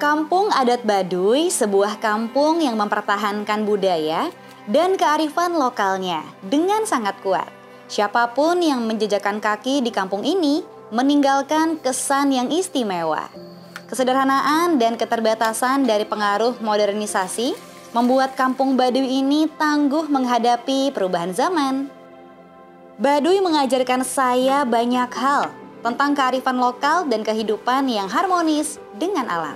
Kampung Adat Baduy, sebuah kampung yang mempertahankan budaya dan kearifan lokalnya dengan sangat kuat. Siapapun yang menjejakkan kaki di kampung ini meninggalkan kesan yang istimewa. Kesederhanaan dan keterbatasan dari pengaruh modernisasi membuat kampung Baduy ini tangguh menghadapi perubahan zaman. Baduy mengajarkan saya banyak hal tentang kearifan lokal dan kehidupan yang harmonis dengan alam.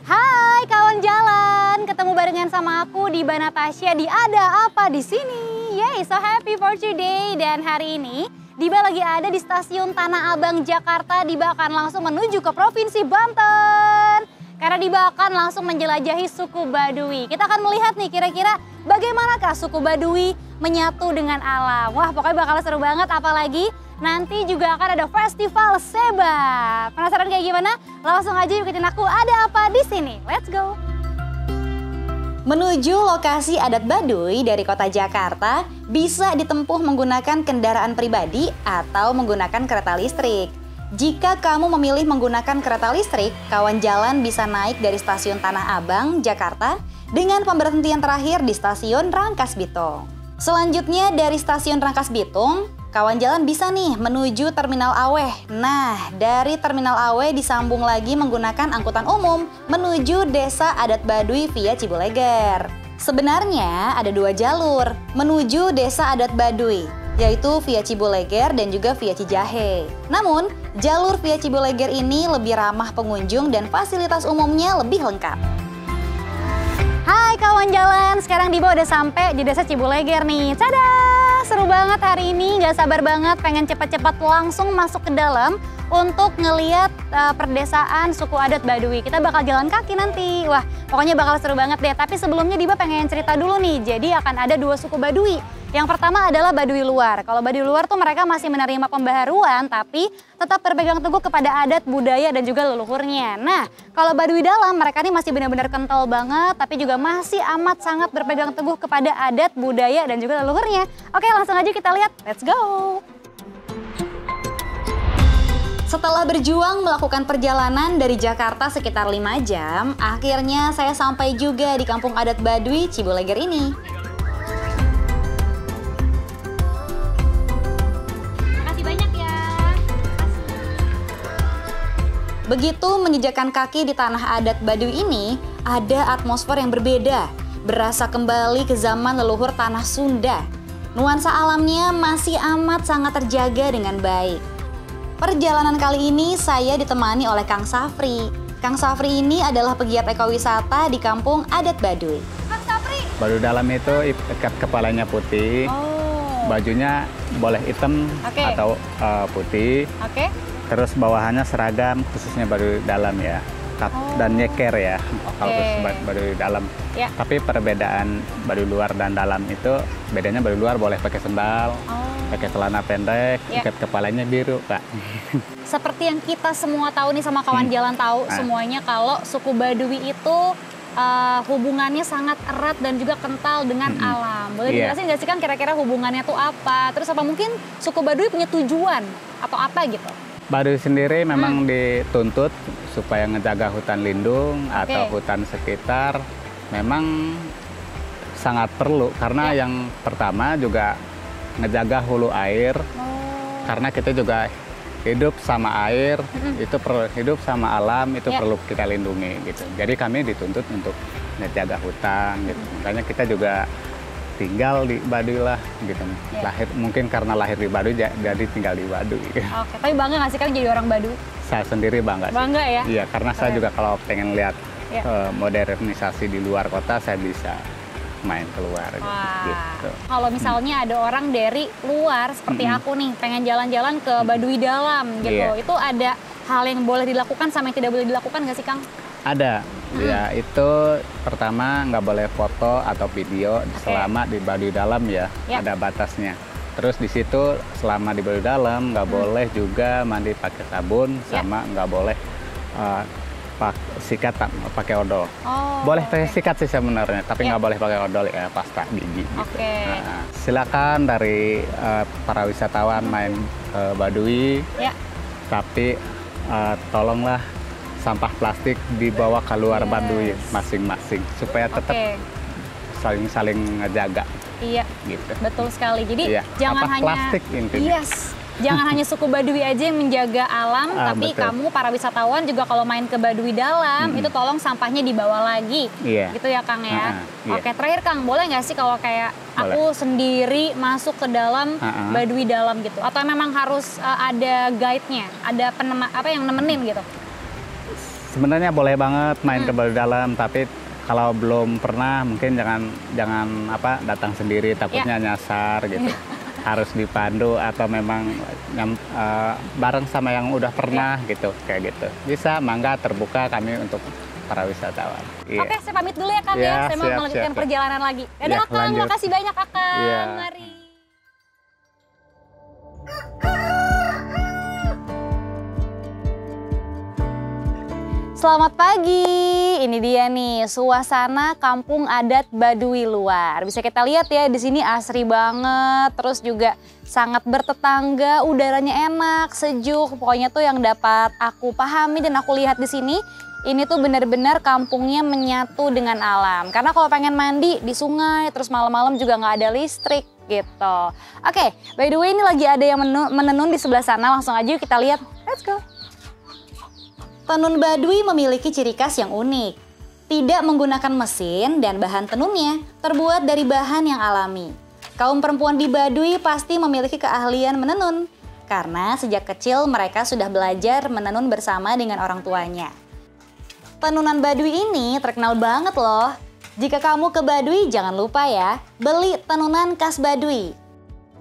Hai kawan jalan, ketemu barengan sama aku di Natasha di Ada Apa di Sini. Yay, so happy for today. Dan hari ini Diba lagi ada di stasiun Tanah Abang, Jakarta. Diba akan langsung menuju ke Provinsi Banten. Karena Diba akan langsung menjelajahi suku Baduy. Kita akan melihat nih kira-kira bagaimanakah suku Baduy menyatu dengan alam. Wah, pokoknya bakal seru banget, apalagi nanti juga akan ada festival Seba. Penasaran kayak gimana? Langsung aja ikutin aku, Ada Apa di Sini. Let's go. Menuju lokasi adat Baduy dari kota Jakarta bisa ditempuh menggunakan kendaraan pribadi atau menggunakan kereta listrik. Jika kamu memilih menggunakan kereta listrik, kawan jalan bisa naik dari stasiun Tanah Abang, Jakarta dengan pemberhentian terakhir di stasiun Rangkas Bitung. Selanjutnya dari stasiun Rangkas Bitung, kawan jalan bisa nih menuju Terminal Aweh. Nah, dari Terminal Aweh disambung lagi menggunakan angkutan umum menuju Desa Adat Baduy via Cibuleger. Sebenarnya ada dua jalur menuju Desa Adat Baduy, yaitu via Cibuleger dan juga via Cijahe. Namun, jalur via Cibuleger ini lebih ramah pengunjung dan fasilitas umumnya lebih lengkap. Hai kawan jalan, sekarang Diba udah sampai di Desa Cibuleger nih. Tada! Seru banget hari ini, gak sabar banget pengen cepat-cepat langsung masuk ke dalam untuk ngeliat perdesaan suku adat Baduy. Kita bakal jalan kaki nanti. Wah, pokoknya bakal seru banget deh. Tapi sebelumnya Diba pengen cerita dulu nih. Jadi akan ada dua suku Baduy. Yang pertama adalah Baduy luar. Kalau Baduy luar tuh mereka masih menerima pembaharuan, tapi tetap berpegang teguh kepada adat, budaya, dan juga leluhurnya. Nah, kalau Baduy dalam, mereka ini masih benar-benar kental banget, tapi juga masih amat sangat berpegang teguh kepada adat, budaya, dan juga leluhurnya. Oke, langsung aja kita lihat. Let's go! Setelah berjuang melakukan perjalanan dari Jakarta sekitar 5 jam, akhirnya saya sampai juga di kampung adat Baduy Cibuleger ini. Begitu menjejakkan kaki di tanah adat Baduy ini, ada atmosfer yang berbeda, berasa kembali ke zaman leluhur tanah Sunda. Nuansa alamnya masih amat sangat terjaga dengan baik. Perjalanan kali ini saya ditemani oleh Kang Safri. Kang Safri ini adalah pegiat ekowisata di kampung adat Baduy. Kang Safri! Baduy dalam itu ikat kepalanya putih, bajunya boleh hitam atau putih. Terus bawahannya seragam, khususnya Baduy dalam ya, dan nyeker ya, kalau khusus Baduy dalam. Tapi perbedaan Baduy luar dan dalam itu, bedanya Baduy luar boleh pakai sendal, pakai celana pendek, ikat kepalanya biru, Kak. Seperti yang kita semua tahu nih, sama kawan jalan tahu semuanya, kalau suku Baduy itu hubungannya sangat erat dan juga kental dengan alam. Boleh dijelasin nggak sih Kang kira-kira hubungannya tuh apa? Terus apa mungkin suku Baduy punya tujuan atau apa gitu? Baduy sendiri memang dituntut supaya ngejaga hutan lindung atau hutan sekitar, memang sangat perlu. Karena yang pertama juga ngejaga hulu air, karena kita juga hidup sama air, itu perlu hidup sama alam, itu perlu kita lindungi gitu. Jadi kami dituntut untuk ngejaga hutan gitu. Makanya kita juga tinggal di Baduy lah gitu. Mungkin karena lahir di Baduy jadi tinggal di Baduy. Oke, tapi bangga nggak sih Kang jadi orang Baduy? Saya sendiri bangga sih. Bangga ya? Iya, karena saya juga kalau pengen lihat modernisasi di luar kota, saya bisa main keluar gitu. Kalau misalnya ada orang dari luar seperti aku nih, pengen jalan-jalan ke Baduy dalam gitu, itu ada hal yang boleh dilakukan sama yang tidak boleh dilakukan nggak sih Kang? Ada. Ya, itu pertama nggak boleh foto atau video selama di Baduy dalam ya, ada batasnya. Terus di situ selama di Baduy dalam nggak boleh juga mandi pakai sabun, sama nggak boleh sikat pakai odol. Oh, Boleh pakai sikat sih sebenarnya, tapi nggak boleh pakai odol ya, pasta gigi. Gitu. Nah, silakan dari para wisatawan main ke Baduy, tapi tolonglah sampah plastik dibawa keluar Baduy masing-masing supaya tetap saling ngejaga. Iya, gitu. Betul sekali. Jadi jangan hanya plastik intinya. Jangan hanya suku Baduy aja yang menjaga alam, tapi betul. kamu para wisatawan juga kalau main ke Baduy dalam, itu tolong sampahnya dibawa lagi. Gitu ya Kang ya. Oke, terakhir Kang, boleh nggak sih kalau kayak aku sendiri masuk ke dalam Baduy dalam gitu? Atau memang harus ada guide-nya, ada yang nemenin gitu? Sebenarnya boleh banget main ke Baduy dalam, tapi kalau belum pernah mungkin jangan datang sendiri, takutnya nyasar gitu. Harus dipandu atau memang bareng sama yang udah pernah gitu, kayak gitu. Bisa, mangga terbuka kami untuk para wisatawan. Oke, saya pamit dulu ya Kang ya. Saya mau melanjutkan perjalanan lagi. Dadah Kang, makasih banyak Kang. Mari. Selamat pagi, ini dia nih suasana kampung adat Baduy Luar. Bisa kita lihat ya, di sini asri banget, terus juga sangat bertetangga, udaranya enak, sejuk. Pokoknya tuh yang dapat aku pahami dan aku lihat di sini, ini tuh benar-benar kampungnya menyatu dengan alam. Karena kalau pengen mandi di sungai, terus malam-malam juga nggak ada listrik gitu. Oke, by the way ini lagi ada yang menenun di sebelah sana, langsung aja yuk kita lihat. Let's go. Tenun Baduy memiliki ciri khas yang unik. Tidak menggunakan mesin dan bahan tenunnya terbuat dari bahan yang alami. Kaum perempuan di Baduy pasti memiliki keahlian menenun. Karena sejak kecil mereka sudah belajar menenun bersama dengan orang tuanya. Tenunan Baduy ini terkenal banget loh. Jika kamu ke Baduy jangan lupa ya, beli tenunan khas Baduy.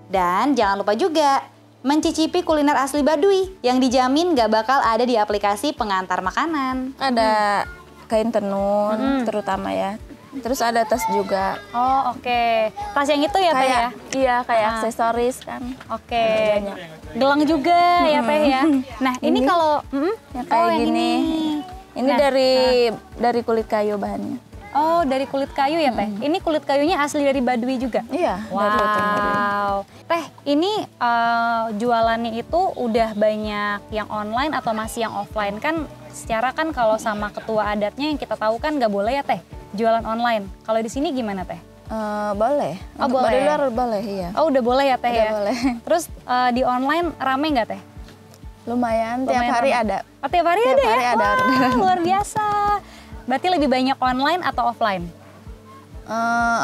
Dan jangan lupa juga mencicipi kuliner asli Baduy yang dijamin gak bakal ada di aplikasi pengantar makanan. Ada kain tenun terutama ya. Terus ada tas juga. Oh oke. Tas yang itu ya Teh ya? Iya kayak aksesoris kan. Oke. Gelang juga ya Teh ya. Nah ini kalau ya kayak gini. Ini dari kulit kayu bahannya. Oh dari kulit kayu ya Teh? Ini kulit kayunya asli dari Baduy juga? Iya. Wow. Teh ini jualannya itu udah banyak yang online atau masih yang offline? Kan secara kan kalau sama ketua adatnya yang kita tahu kan nggak boleh ya Teh jualan online. Kalau di sini gimana Teh? Boleh. Oh boleh. Baduy luar boleh iya. Oh udah boleh ya Teh udah ya? Boleh. Terus di online rame nggak Teh? Lumayan tiap hari rame. ada. Oh, tiap hari ada ya? Hari ada. Wah, luar biasa. Berarti lebih banyak online atau offline?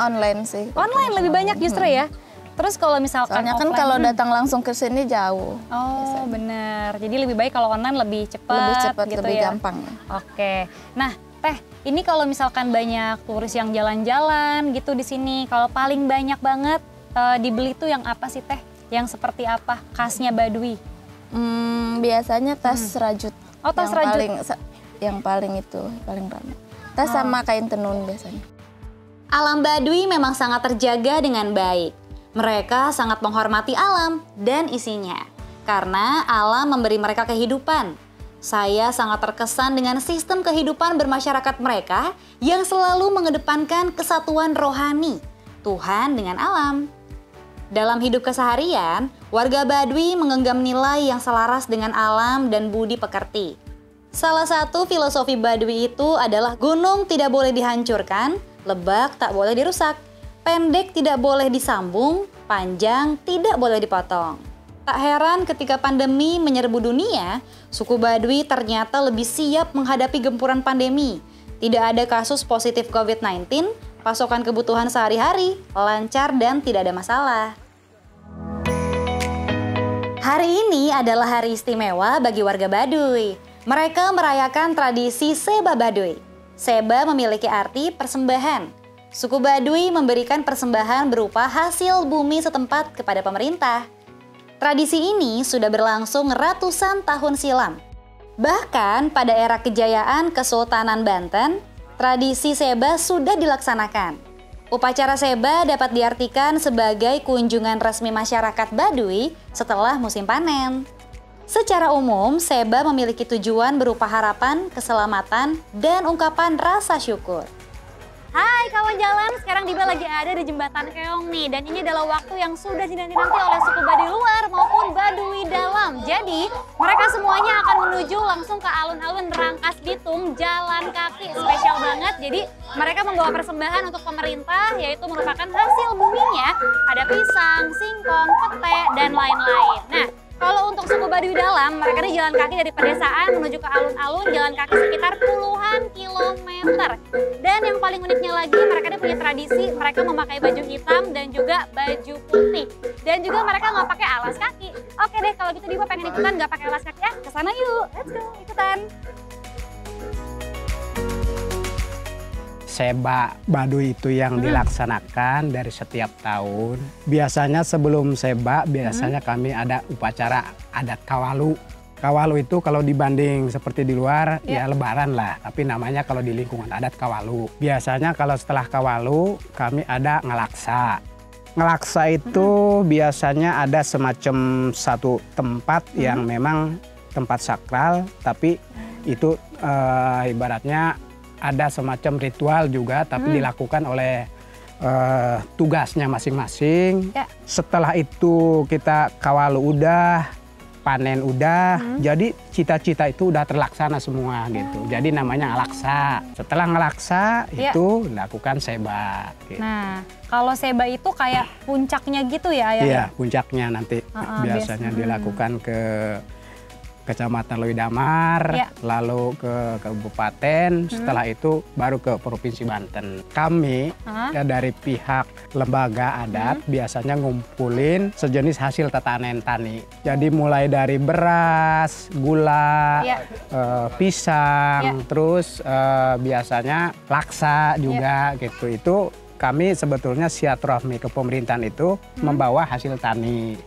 Online sih. Online lebih banyak justru ya? Terus kalau misalkan soalnya kan kalau datang langsung ke sini jauh. Oh benar. Jadi lebih baik kalau online lebih cepat. Lebih cepat, gitu lebih ya? gampang. Oke. Nah Teh, ini kalau misalkan banyak turis yang jalan-jalan gitu di sini, kalau paling banyak banget dibeli tuh yang apa sih Teh? Yang seperti apa? Khasnya Baduy? Biasanya tas rajut. Oh tas rajut. Yang paling ramai. Tas sama kain tenun biasanya. Alam Baduy memang sangat terjaga dengan baik. Mereka sangat menghormati alam dan isinya. Karena alam memberi mereka kehidupan. Saya sangat terkesan dengan sistem kehidupan bermasyarakat mereka yang selalu mengedepankan kesatuan rohani, Tuhan dengan alam. Dalam hidup keseharian, warga Baduy menggenggam nilai yang selaras dengan alam dan budi pekerti. Salah satu filosofi Baduy itu adalah gunung tidak boleh dihancurkan, lebak tak boleh dirusak, pendek tidak boleh disambung, panjang tidak boleh dipotong. Tak heran ketika pandemi menyerbu dunia, suku Baduy ternyata lebih siap menghadapi gempuran pandemi. Tidak ada kasus positif COVID-19, pasokan kebutuhan sehari-hari, lancar dan tidak ada masalah. Hari ini adalah hari istimewa bagi warga Baduy. Mereka merayakan tradisi Seba Baduy. Seba memiliki arti persembahan. Suku Baduy memberikan persembahan berupa hasil bumi setempat kepada pemerintah. Tradisi ini sudah berlangsung ratusan tahun silam. Bahkan pada era kejayaan Kesultanan Banten, tradisi Seba sudah dilaksanakan. Upacara Seba dapat diartikan sebagai kunjungan resmi masyarakat Baduy setelah musim panen. Secara umum, seba memiliki tujuan berupa harapan, keselamatan, dan ungkapan rasa syukur. Hai kawan jalan, sekarang Diba lagi ada di Jembatan Keong nih. Dan ini adalah waktu yang sudah dinanti-nanti oleh suku Baduy luar maupun Baduy dalam. Jadi mereka semuanya akan menuju langsung ke alun-alun Rangkas Bitung jalan kaki. Spesial banget, jadi mereka membawa persembahan untuk pemerintah, yaitu merupakan hasil buminya. Ada pisang, singkong, pete, dan lain-lain. Nah, kalau untuk suku Baduy dalam, mereka ini jalan kaki dari pedesaan menuju ke alun-alun, jalan kaki sekitar puluhan kilometer. Dan yang paling uniknya lagi, mereka ini punya tradisi, mereka memakai baju hitam dan juga baju putih. Dan juga mereka nggak pakai alas kaki. Oke deh, kalau gitu Diba pengen ikutan nggak pakai alas kaki ya? Kesana yuk, let's go, ikutan. Seba Baduy itu yang dilaksanakan dari setiap tahun. Biasanya sebelum seba, kami ada upacara adat kawalu. Kawalu itu kalau dibanding seperti di luar, ya lebaran lah. Tapi namanya kalau di lingkungan adat kawalu. Biasanya kalau setelah kawalu, kami ada ngelaksa. Ngelaksa itu biasanya ada semacam satu tempat yang memang tempat sakral, tapi itu ibaratnya ada semacam ritual juga, tapi dilakukan oleh tugasnya masing-masing. Setelah itu kita kawalu udah, panen udah, jadi cita-cita itu udah terlaksana semua gitu. Jadi namanya ngelaksa. Setelah ngelaksa itu dilakukan seba. Gitu. Nah, kalau seba itu kayak puncaknya gitu ya Ayah? Iya, puncaknya nanti biasanya dilakukan ke Kecamatan Leuwi Damar, lalu ke kabupaten, setelah itu baru ke Provinsi Banten. Kami ya dari pihak lembaga adat biasanya ngumpulin sejenis hasil tatanen tani. Jadi mulai dari beras, gula, pisang, terus biasanya laksa juga gitu. Itu kami sebetulnya silaturahmi ke pemerintahan itu membawa hasil tani.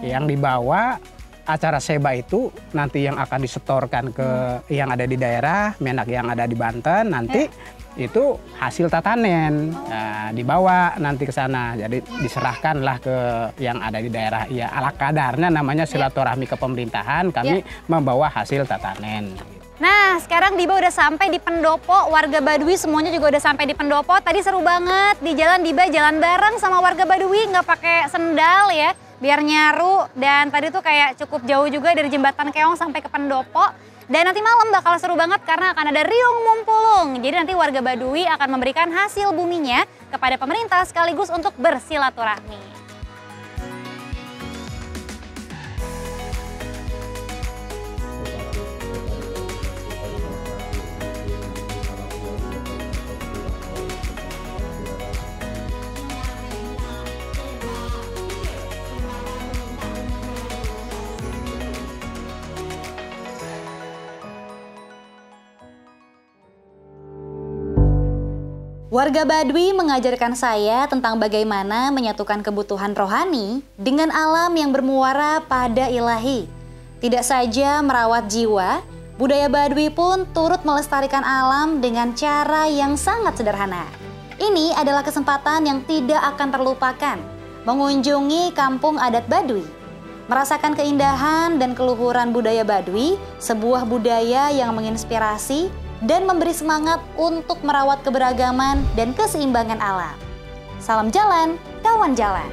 Yang dibawa acara seba itu nanti yang akan disetorkan ke yang ada di daerah, Menak yang ada di Banten, nanti itu hasil tatanen dibawa nanti ke sana. Jadi diserahkanlah ke yang ada di daerah. Ya ala kadarnya namanya silaturahmi ke pemerintahan, kami membawa hasil tatanen. Nah, sekarang Diba udah sampai di pendopo, warga Baduy semuanya juga udah sampai di pendopo. Tadi seru banget di jalan, Diba jalan bareng sama warga Baduy, nggak pakai sendal ya, biar nyaru. Dan tadi tuh kayak cukup jauh juga dari Jembatan Keong sampai ke pendopo. Dan nanti malam bakal seru banget karena akan ada riung mumpulung. Jadi nanti warga Baduy akan memberikan hasil buminya kepada pemerintah sekaligus untuk bersilaturahmi. Warga Baduy mengajarkan saya tentang bagaimana menyatukan kebutuhan rohani dengan alam yang bermuara pada ilahi. Tidak saja merawat jiwa, budaya Baduy pun turut melestarikan alam dengan cara yang sangat sederhana. Ini adalah kesempatan yang tidak akan terlupakan, mengunjungi kampung adat Baduy. Merasakan keindahan dan keluhuran budaya Baduy, sebuah budaya yang menginspirasi dan memberi semangat untuk merawat keberagaman dan keseimbangan alam. Salam jalan, kawan jalan.